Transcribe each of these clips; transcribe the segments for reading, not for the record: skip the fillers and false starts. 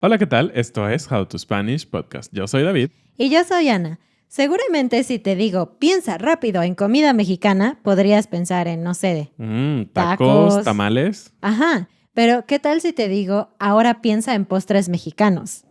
Hola, ¿qué tal? Esto es How to Spanish Podcast. Yo soy David. Y yo soy Ana. Seguramente si te digo, piensa rápido en comida mexicana, podrías pensar en, no sé, Tacos, tacos. tamales. Ajá, pero ¿qué tal si te digo, ahora piensa en postres mexicanos?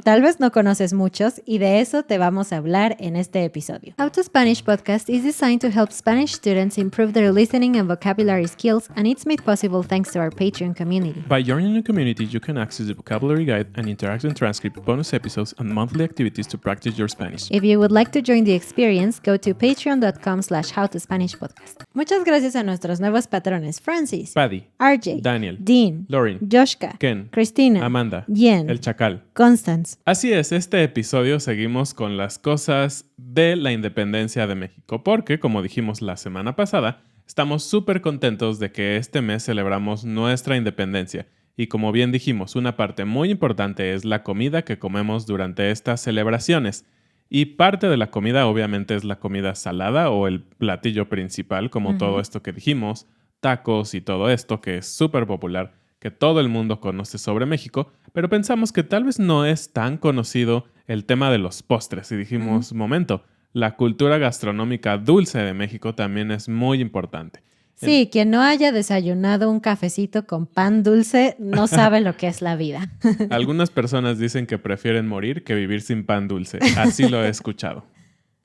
Tal vez no conoces muchos y de eso te vamos a hablar en este episodio. How to Spanish Podcast is designed to help Spanish students improve their listening and vocabulary skills, and it's made possible thanks to our Patreon community. By joining the community, you can access the vocabulary guide and interactive transcript, bonus episodes, and monthly activities to practice your Spanish. If you would like to join the experience, go to patreon.com/howtospanishpodcast. Muchas gracias a nuestros nuevos patrones: Francis, Paddy, RJ, Daniel, Dean, Lauren, Joshka, Ken, Cristina, Amanda, Jen, El Chacal. Constance. Así es, este episodio seguimos con las cosas de la independencia de México, porque, como dijimos la semana pasada, estamos súper contentos de que este mes celebramos nuestra independencia. Y como bien dijimos, una parte muy importante es la comida que comemos durante estas celebraciones. Y parte de la comida obviamente es la comida salada o el platillo principal, como todo esto que dijimos, tacos y todo esto que es súper popular, que todo el mundo conoce sobre México, pero pensamos que tal vez no es tan conocido el tema de los postres. Y dijimos, momento, la cultura gastronómica dulce de México también es muy importante. Sí, quien no haya desayunado un cafecito con pan dulce no sabe lo que es la vida. Algunas personas dicen que prefieren morir que vivir sin pan dulce. Así lo he escuchado.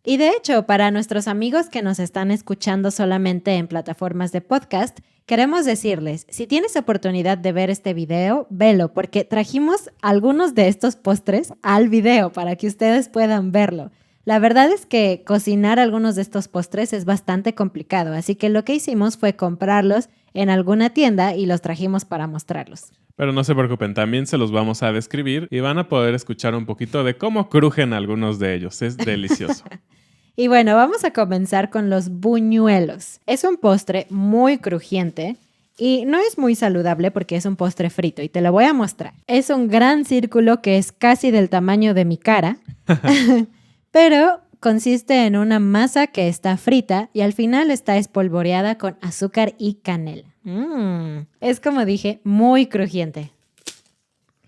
Y de hecho, para nuestros amigos que nos están escuchando solamente en plataformas de podcast, queremos decirles, si tienes oportunidad de ver este video, velo, porque trajimos algunos de estos postres al video para que ustedes puedan verlo. La verdad es que cocinar algunos de estos postres es bastante complicado, así que lo que hicimos fue comprarlos en alguna tienda y los trajimos para mostrarlos. Pero no se preocupen, también se los vamos a describir y van a poder escuchar un poquito de cómo crujen algunos de ellos. Es delicioso. Y bueno, vamos a comenzar con los buñuelos. Es un postre muy crujiente y no es muy saludable porque es un postre frito y te lo voy a mostrar. Es un gran círculo que es casi del tamaño de mi cara, pero consiste en una masa que está frita y al final está espolvoreada con azúcar y canela. Es, como dije, muy crujiente.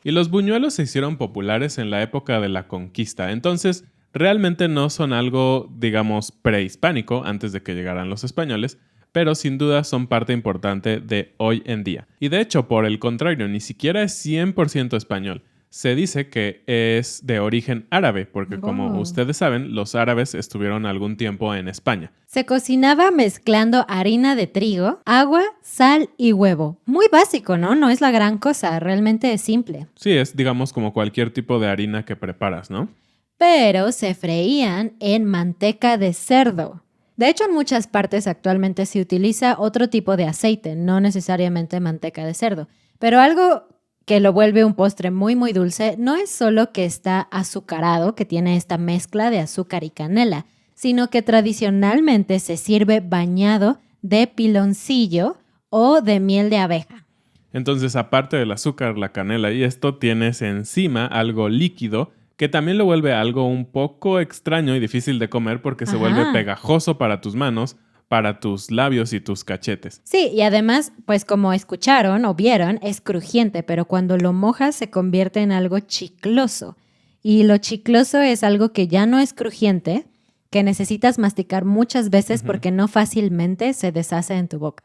Y los buñuelos se hicieron populares en la época de la conquista, entonces realmente no son algo, digamos, prehispánico antes de que llegaran los españoles, pero sin duda son parte importante de hoy en día. Y de hecho, por el contrario, ni siquiera es 100% español. Se dice que es de origen árabe, porque como ustedes saben, los árabes estuvieron algún tiempo en España. Se cocinaba mezclando harina de trigo, agua, sal y huevo. Muy básico, ¿no? No es la gran cosa, realmente es simple. Sí, es, digamos, como cualquier tipo de harina que preparas, ¿no? Pero se freían en manteca de cerdo. De hecho, en muchas partes actualmente se utiliza otro tipo de aceite, no necesariamente manteca de cerdo. Pero algo que lo vuelve un postre muy muy dulce no es solo que está azucarado, que tiene esta mezcla de azúcar y canela, sino que tradicionalmente se sirve bañado de piloncillo o de miel de abeja. Entonces, aparte del azúcar, la canela y esto, tienes encima algo líquido que también lo vuelve algo un poco extraño y difícil de comer porque se vuelve pegajoso para tus manos, para tus labios y tus cachetes. Sí, y además, pues como escucharon o vieron, es crujiente, pero cuando lo mojas se convierte en algo chicloso. Y lo chicloso es algo que ya no es crujiente, que necesitas masticar muchas veces porque no fácilmente se deshace en tu boca.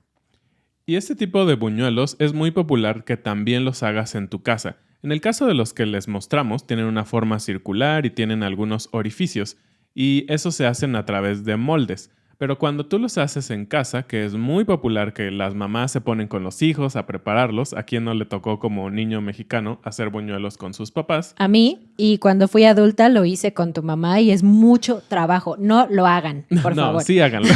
Y este tipo de buñuelos es muy popular que también los hagas en tu casa. En el caso de los que les mostramos, tienen una forma circular y tienen algunos orificios, y eso se hacen a través de moldes. Pero cuando tú los haces en casa, que es muy popular que las mamás se ponen con los hijos a prepararlos, ¿a quién no le tocó como niño mexicano hacer buñuelos con sus papás? A mí, y cuando fui adulta lo hice con tu mamá y es mucho trabajo. No lo hagan, por favor. No, sí háganlo.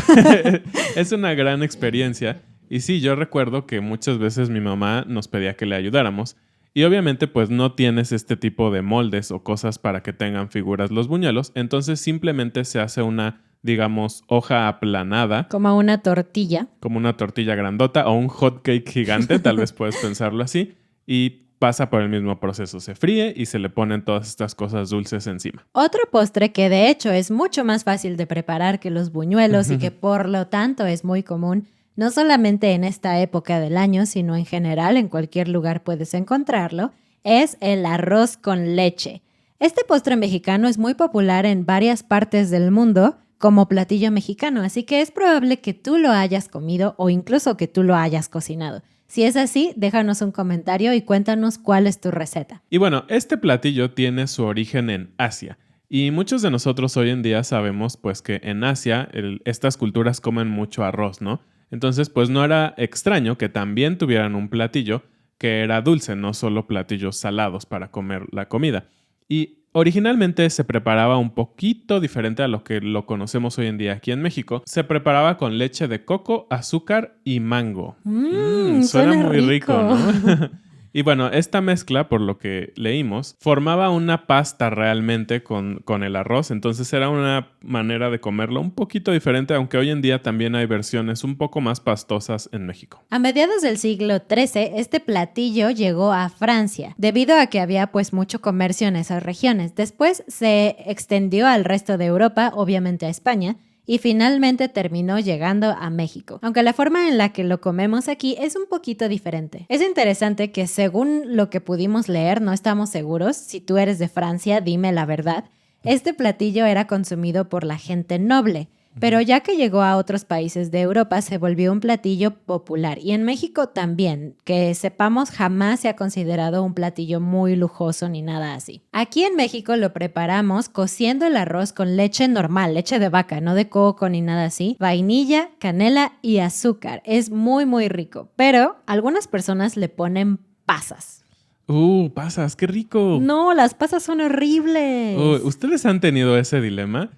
Es una gran experiencia. Y sí, yo recuerdo que muchas veces mi mamá nos pedía que le ayudáramos. Y obviamente pues no tienes este tipo de moldes o cosas para que tengan figuras los buñuelos. Entonces simplemente se hace una, digamos, hoja aplanada. Como una tortilla. Como una tortilla grandota o un hot cake gigante, tal vez puedes pensarlo así. Y pasa por el mismo proceso. Se fríe y se le ponen todas estas cosas dulces encima. Otro postre que de hecho es mucho más fácil de preparar que los buñuelos y que por lo tanto es muy común, no solamente en esta época del año, sino en general en cualquier lugar puedes encontrarlo, es el arroz con leche. Este postre mexicano es muy popular en varias partes del mundo como platillo mexicano, así que es probable que tú lo hayas comido o incluso que tú lo hayas cocinado. Si es así, déjanos un comentario y cuéntanos cuál es tu receta. Y bueno, este platillo tiene su origen en Asia. Y muchos de nosotros hoy en día sabemos pues que en Asia estas culturas comen mucho arroz, ¿no? Entonces pues no era extraño que también tuvieran un platillo que era dulce, no solo platillos salados para comer la comida. Y originalmente se preparaba un poquito diferente a lo que lo conocemos hoy en día aquí en México. Se preparaba con leche de coco, azúcar y mango. Suena muy rico, ¿no? Y bueno, esta mezcla, por lo que leímos, formaba una pasta realmente con el arroz. Entonces era una manera de comerlo un poquito diferente, aunque hoy en día también hay versiones un poco más pastosas en México. A mediados del siglo XIII, este platillo llegó a Francia, debido a que había pues mucho comercio en esas regiones. Después se extendió al resto de Europa, obviamente a España, y finalmente terminó llegando a México, aunque la forma en la que lo comemos aquí es un poquito diferente. Es interesante que según lo que pudimos leer, no estamos seguros, si tú eres de Francia, dime la verdad, este platillo era consumido por la gente noble, pero ya que llegó a otros países de Europa se volvió un platillo popular y en México también, que sepamos jamás se ha considerado un platillo muy lujoso ni nada así. Aquí en México lo preparamos cociendo el arroz con leche normal, leche de vaca, no de coco ni nada así, vainilla, canela y azúcar. Es muy muy rico, pero algunas personas le ponen pasas. Pasas, qué rico. No, las pasas son horribles. ¿Ustedes han tenido ese dilema?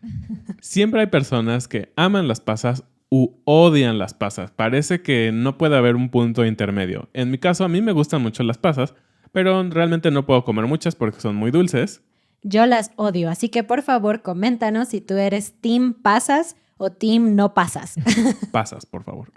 Siempre hay personas que aman las pasas u odian las pasas. Parece que no puede haber un punto intermedio. En mi caso, a mí me gustan mucho las pasas, pero realmente no puedo comer muchas porque son muy dulces. Yo las odio, así que por favor coméntanos si tú eres team pasas o team no pasas. Pasas, por favor.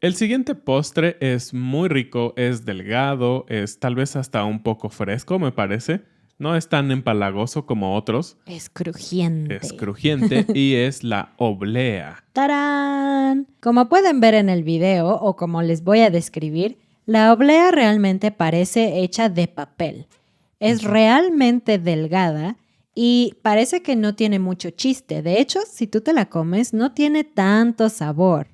El siguiente postre es muy rico, es delgado, es tal vez hasta un poco fresco, me parece. No es tan empalagoso como otros. Es crujiente. Es crujiente y es la oblea. ¡Tarán! Como pueden ver en el video o como les voy a describir, la oblea realmente parece hecha de papel. Es realmente delgada y parece que no tiene mucho chiste. De hecho, si tú te la comes, no tiene tanto sabor.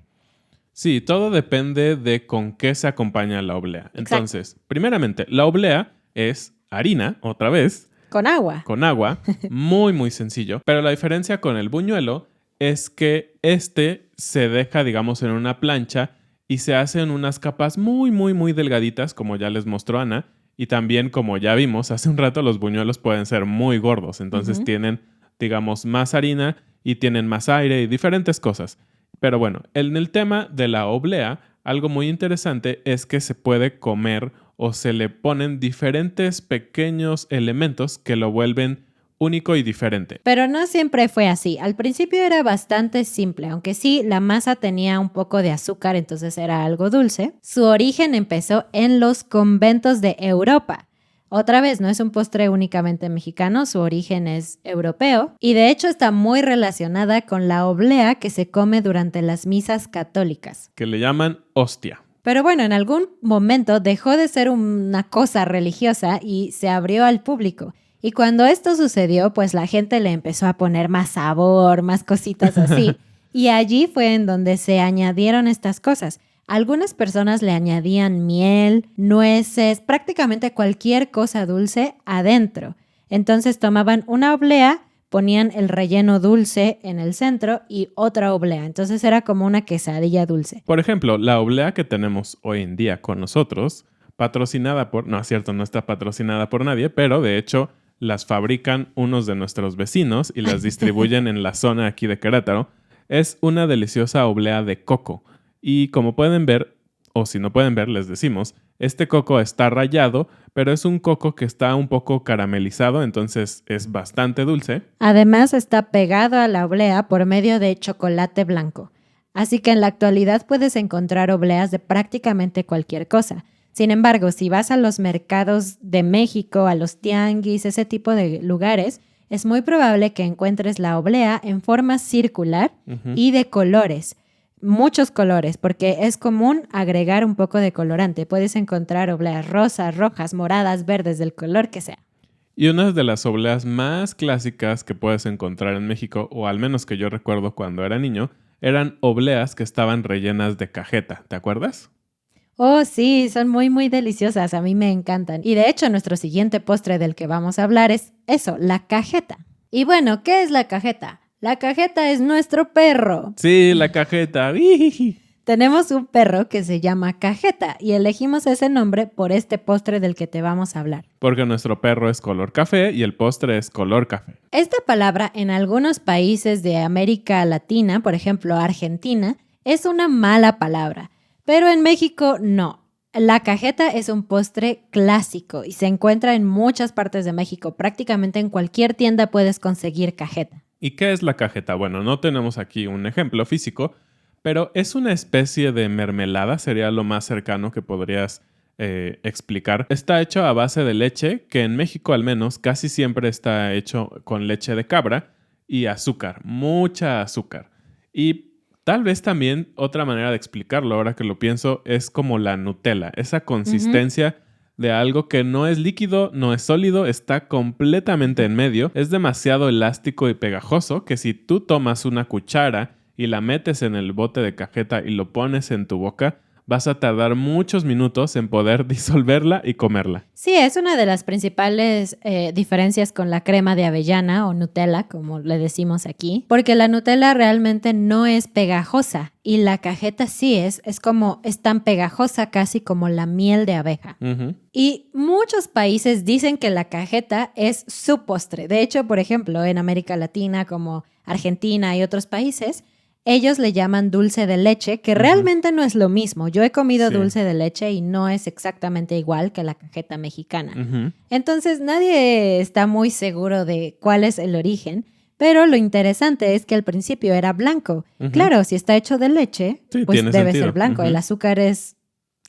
Sí, todo depende de con qué se acompaña la oblea. Exacto. Entonces, primeramente, la oblea es harina, otra vez. Con agua. Con agua, muy muy sencillo. Pero la diferencia con el buñuelo es que este se deja, digamos, en una plancha y se hacen unas capas muy muy muy delgaditas, como ya les mostró Ana. Y también, como ya vimos hace un rato, los buñuelos pueden ser muy gordos. Entonces tienen, digamos, más harina y tienen más aire y diferentes cosas. Pero bueno, en el tema de la oblea, algo muy interesante es que se puede comer o se le ponen diferentes pequeños elementos que lo vuelven único y diferente. Pero no siempre fue así. Al principio era bastante simple, aunque sí, la masa tenía un poco de azúcar, entonces era algo dulce. Su origen empezó en los conventos de Europa. Otra vez, no es un postre únicamente mexicano, su origen es europeo y de hecho está muy relacionada con la oblea que se come durante las misas católicas. Que le llaman hostia. Pero bueno, en algún momento dejó de ser una cosa religiosa y se abrió al público. Y cuando esto sucedió, pues la gente le empezó a poner más sabor, más cositas así. Y allí fue en donde se añadieron estas cosas. Algunas personas le añadían miel, nueces, prácticamente cualquier cosa dulce adentro. Entonces tomaban una oblea, ponían el relleno dulce en el centro y otra oblea. Entonces era como una quesadilla dulce. Por ejemplo, la oblea que tenemos hoy en día con nosotros, patrocinada por... No, es cierto, no está patrocinada por nadie, pero de hecho las fabrican unos de nuestros vecinos y las distribuyen en la zona aquí de Querétaro. Es una deliciosa oblea de coco. Y como pueden ver, o si no pueden ver, les decimos, este coco está rallado, pero es un coco que está un poco caramelizado, entonces es bastante dulce. Además está pegado a la oblea por medio de chocolate blanco. Así que en la actualidad puedes encontrar obleas de prácticamente cualquier cosa. Sin embargo, si vas a los mercados de México, a los tianguis, ese tipo de lugares, es muy probable que encuentres la oblea en forma circular y de colores. muchos colores, porque es común agregar un poco de colorante. Puedes encontrar obleas rosas, rojas, moradas, verdes, del color que sea. Y una de las obleas más clásicas que puedes encontrar en México, o al menos que yo recuerdo cuando era niño, eran obleas que estaban rellenas de cajeta. ¿Te acuerdas? Oh, sí, son muy, muy deliciosas. A mí me encantan. Y de hecho, nuestro siguiente postre del que vamos a hablar es eso, la cajeta. Y bueno, ¿qué es la cajeta? La cajeta es nuestro perro. Sí, la cajeta. ¡Ijiji! Tenemos un perro que se llama Cajeta y elegimos ese nombre por este postre del que te vamos a hablar. Porque nuestro perro es color café y el postre es color café. Esta palabra en algunos países de América Latina, por ejemplo Argentina, es una mala palabra, pero en México no. La cajeta es un postre clásico y se encuentra en muchas partes de México. Prácticamente en cualquier tienda puedes conseguir cajeta. ¿Y qué es la cajeta? Bueno, no tenemos aquí un ejemplo físico, pero es una especie de mermelada, sería lo más cercano que podrías explicar. Está hecho a base de leche, que en México al menos casi siempre está hecho con leche de cabra y azúcar, mucha azúcar. Y tal vez también otra manera de explicarlo, ahora que lo pienso, es como la Nutella, esa consistencia de algo que no es líquido, no es sólido, está completamente en medio, es demasiado elástico y pegajoso que si tú tomas una cuchara y la metes en el bote de cajeta y lo pones en tu boca, vas a tardar muchos minutos en poder disolverla y comerla. Sí, es una de las principales diferencias con la crema de avellana o Nutella, como le decimos aquí, porque la Nutella realmente no es pegajosa y la cajeta sí es tan pegajosa casi como la miel de abeja. Ujú. Y muchos países dicen que la cajeta es su postre. De hecho, por ejemplo, en América Latina como Argentina y otros países, ellos le llaman dulce de leche, que realmente no es lo mismo. Yo he comido Sí. dulce de leche y no es exactamente igual que la cajeta mexicana. Ujú. Entonces, nadie está muy seguro de cuál es el origen, pero lo interesante es que al principio era blanco. Ujú. Claro, si está hecho de leche, Sí, pues tiene debe sentido. ser blanco. Ujú. El azúcar es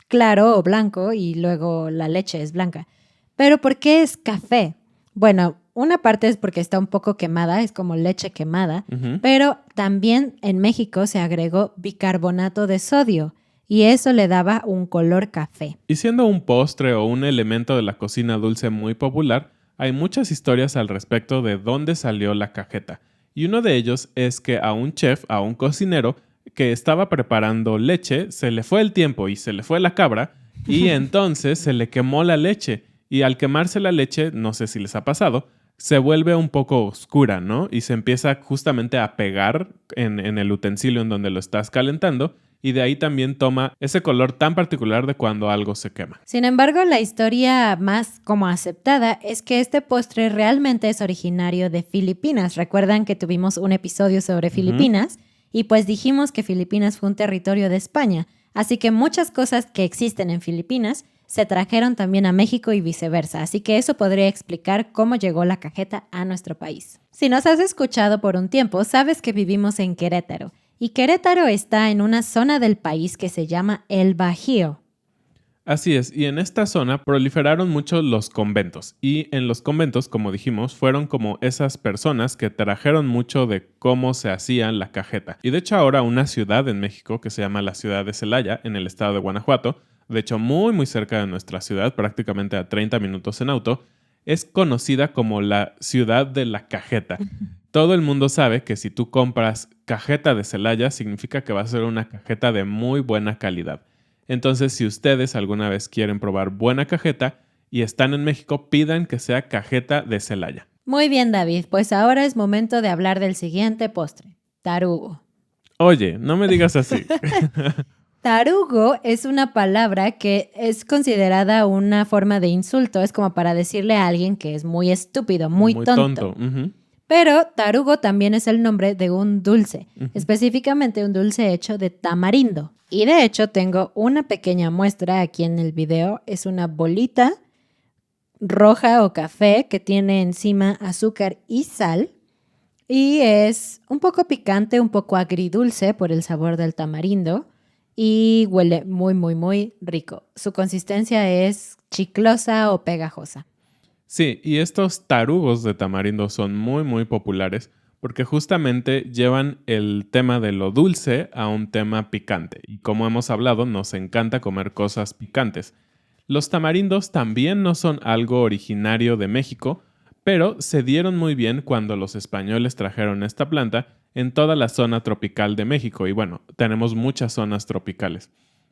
claro o blanco y luego la leche es blanca. Pero ¿por qué es café? Bueno, una parte es porque está un poco quemada, es como leche quemada, Ujú. pero también en México se agregó bicarbonato de sodio y eso le daba un color café. Y siendo un postre o un elemento de la cocina dulce muy popular, hay muchas historias al respecto de dónde salió la cajeta. Y uno de ellos es que a un chef, a un cocinero, que estaba preparando leche, se le fue el tiempo y se le fue la cabra, y entonces se le quemó la leche. Y al quemarse la leche, no sé si les ha pasado, se vuelve un poco oscura, ¿no? Y se empieza justamente a pegar en el utensilio en donde lo estás calentando, y de ahí también toma ese color tan particular de cuando algo se quema. Sin embargo, la historia más como aceptada es que este postre realmente es originario de Filipinas. Recuerdan que tuvimos un episodio sobre Filipinas y pues dijimos que Filipinas fue un territorio de España. Así que muchas cosas que existen en Filipinas se trajeron también a México y viceversa. Así que eso podría explicar cómo llegó la cajeta a nuestro país. Si nos has escuchado por un tiempo, sabes que vivimos en Querétaro. Y Querétaro está en una zona del país que se llama el Bajío. Así es, y en esta zona proliferaron mucho los conventos. Y en los conventos, como dijimos, fueron como esas personas que trajeron mucho de cómo se hacía la cajeta. Y de hecho ahora una ciudad en México que se llama la ciudad de Celaya, en el estado de Guanajuato, de hecho muy muy cerca de nuestra ciudad, prácticamente a 30 minutos en auto, es conocida como la ciudad de la cajeta. Todo el mundo sabe que si tú compras cajeta de Celaya, significa que va a ser una cajeta de muy buena calidad. Entonces, si ustedes alguna vez quieren probar buena cajeta y están en México, pidan que sea cajeta de Celaya. Muy bien, David, pues ahora es momento de hablar del siguiente postre, tarugo. Oye, no me digas así. Tarugo es una palabra que es considerada una forma de insulto, es como para decirle a alguien que es muy estúpido, muy tonto. Ujú. Pero tarugo también es el nombre de un dulce, específicamente un dulce hecho de tamarindo. Y de hecho tengo una pequeña muestra aquí en el video. Es una bolita roja o café que tiene encima azúcar y sal. Y es un poco picante, un poco agridulce por el sabor del tamarindo. Y huele muy, muy, muy rico. Su consistencia es chiclosa o pegajosa. Sí, y estos tarugos de tamarindo son muy, muy populares porque justamente llevan el tema de lo dulce a un tema picante. Y como hemos hablado, nos encanta comer cosas picantes. Los tamarindos también no son algo originario de México, pero se dieron muy bien cuando los españoles trajeron esta planta en toda la zona tropical de México. Y bueno, tenemos muchas zonas tropicales.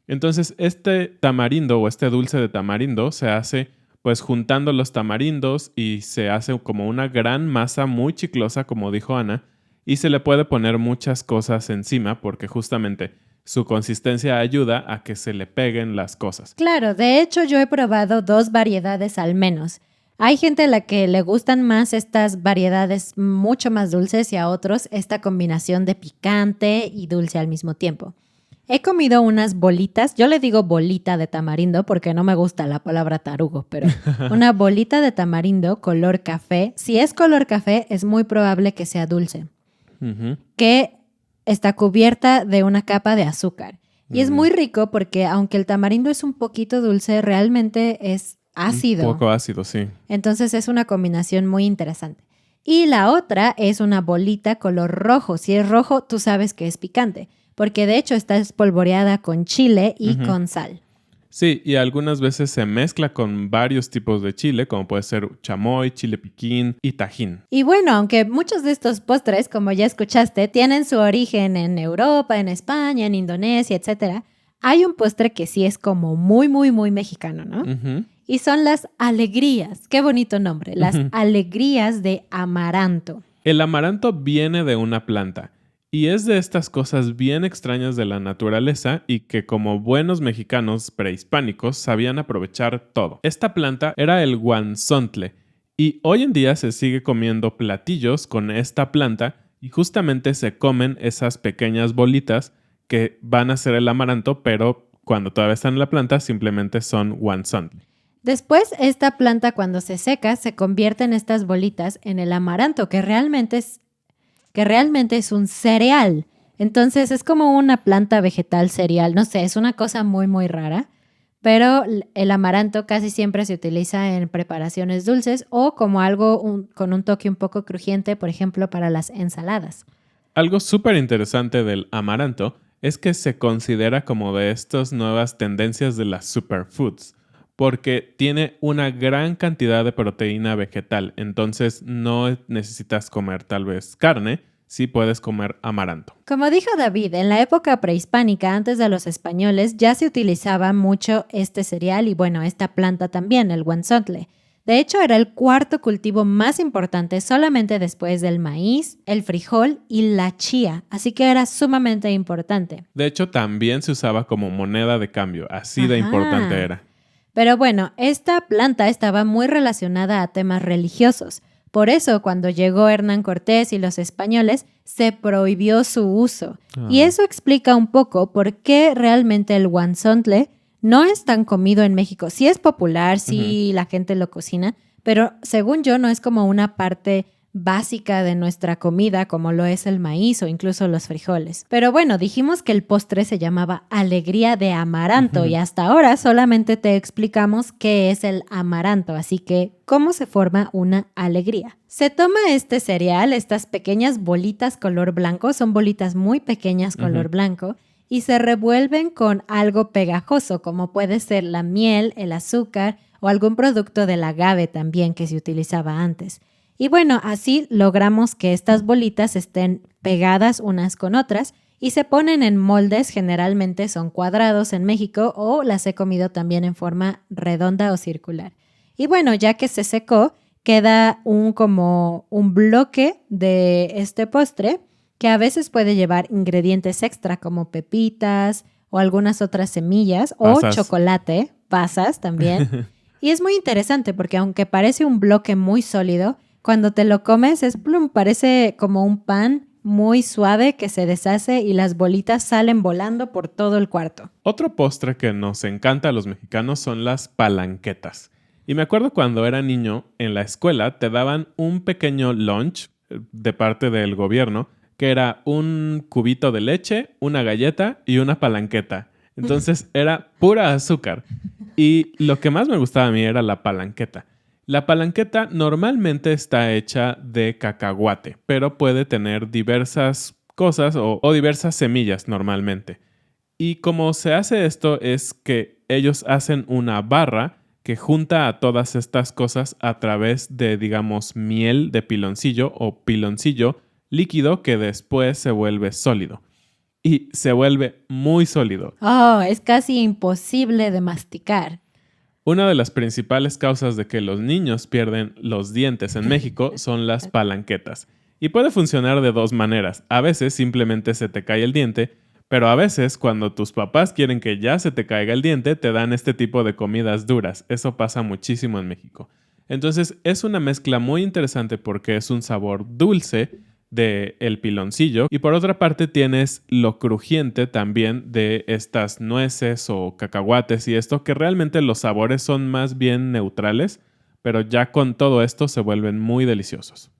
Entonces, este tamarindo o este dulce de tamarindo se hace pues juntando los tamarindos y se hace como una gran masa muy chiclosa, como dijo Ana, y se le puede poner muchas cosas encima porque justamente su consistencia ayuda a que se le peguen las cosas. Claro, de hecho yo he probado 2 variedades al menos. Hay gente a la que le gustan más estas variedades mucho más dulces y a otros esta combinación de picante y dulce al mismo tiempo. He comido unas bolitas, yo le digo bolita de tamarindo porque no me gusta la palabra tarugo, pero una bolita de tamarindo color café. Si es color café, es muy probable que sea dulce, que está cubierta de una capa de azúcar. Y es muy rico porque aunque el tamarindo es un poquito dulce, realmente es ácido. Un poco ácido, sí. Entonces es una combinación muy interesante. Y la otra es una bolita color rojo. Si es rojo, tú sabes que es picante, porque de hecho está espolvoreada con chile y con sal. Sí, y algunas veces se mezcla con varios tipos de chile, como puede ser chamoy, chile piquín y tajín. Y bueno, aunque muchos de estos postres, como ya escuchaste, tienen su origen en Europa, en España, en Indonesia, etc., hay un postre que sí es como muy, muy, muy mexicano, ¿no? Y son las alegrías. Qué bonito nombre. Las alegrías de amaranto. El amaranto viene de una planta y es de estas cosas bien extrañas de la naturaleza y que como buenos mexicanos prehispánicos sabían aprovechar todo. Esta planta era el guanzontle y hoy en día se sigue comiendo platillos con esta planta y justamente se comen esas pequeñas bolitas que van a ser el amaranto, pero cuando todavía están en la planta simplemente son guanzontle. Después, esta planta cuando se seca se convierte en estas bolitas en el amaranto, que realmente es un cereal. Entonces es como una planta vegetal cereal. No sé, es una cosa muy, muy rara. Pero el amaranto casi siempre se utiliza en preparaciones dulces o como algo con un toque un poco crujiente, por ejemplo, para las ensaladas. Algo súper interesante del amaranto es que se considera como de estas nuevas tendencias de las superfoods, porque tiene una gran cantidad de proteína vegetal, entonces no necesitas comer tal vez carne, sí puedes comer amaranto. Como dijo David, en la época prehispánica, antes de los españoles, ya se utilizaba mucho este cereal y bueno, esta planta también, el guanzontle. De hecho, era el 4º cultivo más importante solamente después del maíz, el frijol y la chía, así que era sumamente importante. De hecho, también se usaba como moneda de cambio, así de importante era. Pero bueno, esta planta estaba muy relacionada a temas religiosos. Por eso, cuando llegó Hernán Cortés y los españoles, se prohibió su uso. Y eso explica un poco por qué realmente el guanzontle no es tan comido en México. Sí es popular, sí la gente lo cocina, pero según yo no es como una parte básica de nuestra comida como lo es el maíz o incluso los frijoles. Pero bueno, dijimos que el postre se llamaba alegría de amaranto y hasta ahora solamente te explicamos qué es el amaranto, así que ¿cómo se forma una alegría? Se toma este cereal, estas pequeñas bolitas color blanco, son bolitas muy pequeñas color blanco, y se revuelven con algo pegajoso, como puede ser la miel, el azúcar o algún producto del agave también que se utilizaba antes. Y bueno, así logramos que estas bolitas estén pegadas unas con otras y se ponen en moldes, generalmente son cuadrados en México o las he comido también en forma redonda o circular. Y bueno, ya que se secó, queda como un bloque de este postre que a veces puede llevar ingredientes extra como pepitas o algunas otras semillas o chocolate, pasas también. Y es muy interesante porque aunque parece un bloque muy sólido, cuando te lo comes parece como un pan muy suave que se deshace y las bolitas salen volando por todo el cuarto. Otro postre que nos encanta a los mexicanos son las palanquetas. Y me acuerdo cuando era niño, en la escuela te daban un pequeño lunch de parte del gobierno, que era un cubito de leche, una galleta y una palanqueta. Entonces era pura azúcar. Y lo que más me gustaba a mí era la palanqueta, La palanqueta normalmente está hecha de cacahuate, pero puede tener diversas cosas o diversas semillas normalmente. Y como se hace esto es que ellos hacen una barra que junta a todas estas cosas a través de, digamos, miel de piloncillo o piloncillo líquido que después se vuelve sólido. Y se vuelve muy sólido. Oh, es casi imposible de masticar. Una de las principales causas de que los niños pierden los dientes en México son las palanquetas. Y puede funcionar de dos maneras. A veces simplemente se te cae el diente, pero a veces cuando tus papás quieren que ya se te caiga el diente, te dan este tipo de comidas duras. Eso pasa muchísimo en México. Entonces es una mezcla muy interesante porque es un sabor dulce del piloncillo y por otra parte tienes lo crujiente también de estas nueces o cacahuates y esto que realmente los sabores son más bien neutrales, pero ya con todo esto se vuelven muy deliciosos.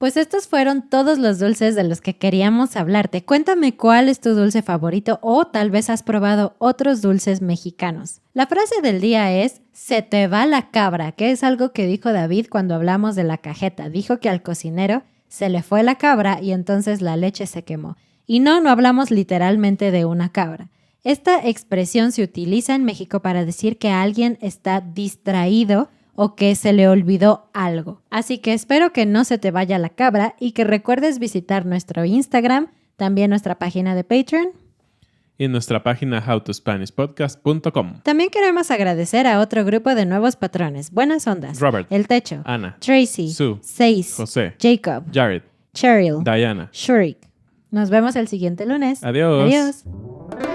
Pues estos fueron todos los dulces de los que queríamos hablarte. Cuéntame cuál es tu dulce favorito o tal vez has probado otros dulces mexicanos. La frase del día es, se te va la cabra, que es algo que dijo David cuando hablamos de la cajeta. Dijo que al cocinero se le fue la cabra y entonces la leche se quemó. Y no hablamos literalmente de una cabra. Esta expresión se utiliza en México para decir que alguien está distraído o que se le olvidó algo. Así que espero que no se te vaya la cabra y que recuerdes visitar nuestro Instagram, también nuestra página de Patreon y nuestra página howtospanishpodcast.com. También queremos agradecer a otro grupo de nuevos patrones. Buenas Ondas, Robert, El Techo, Ana, Tracy, Sue, Seis, José, Jacob, Jared, Cheryl, Diana, Shurik. Nos vemos el siguiente lunes. Adiós. Adiós.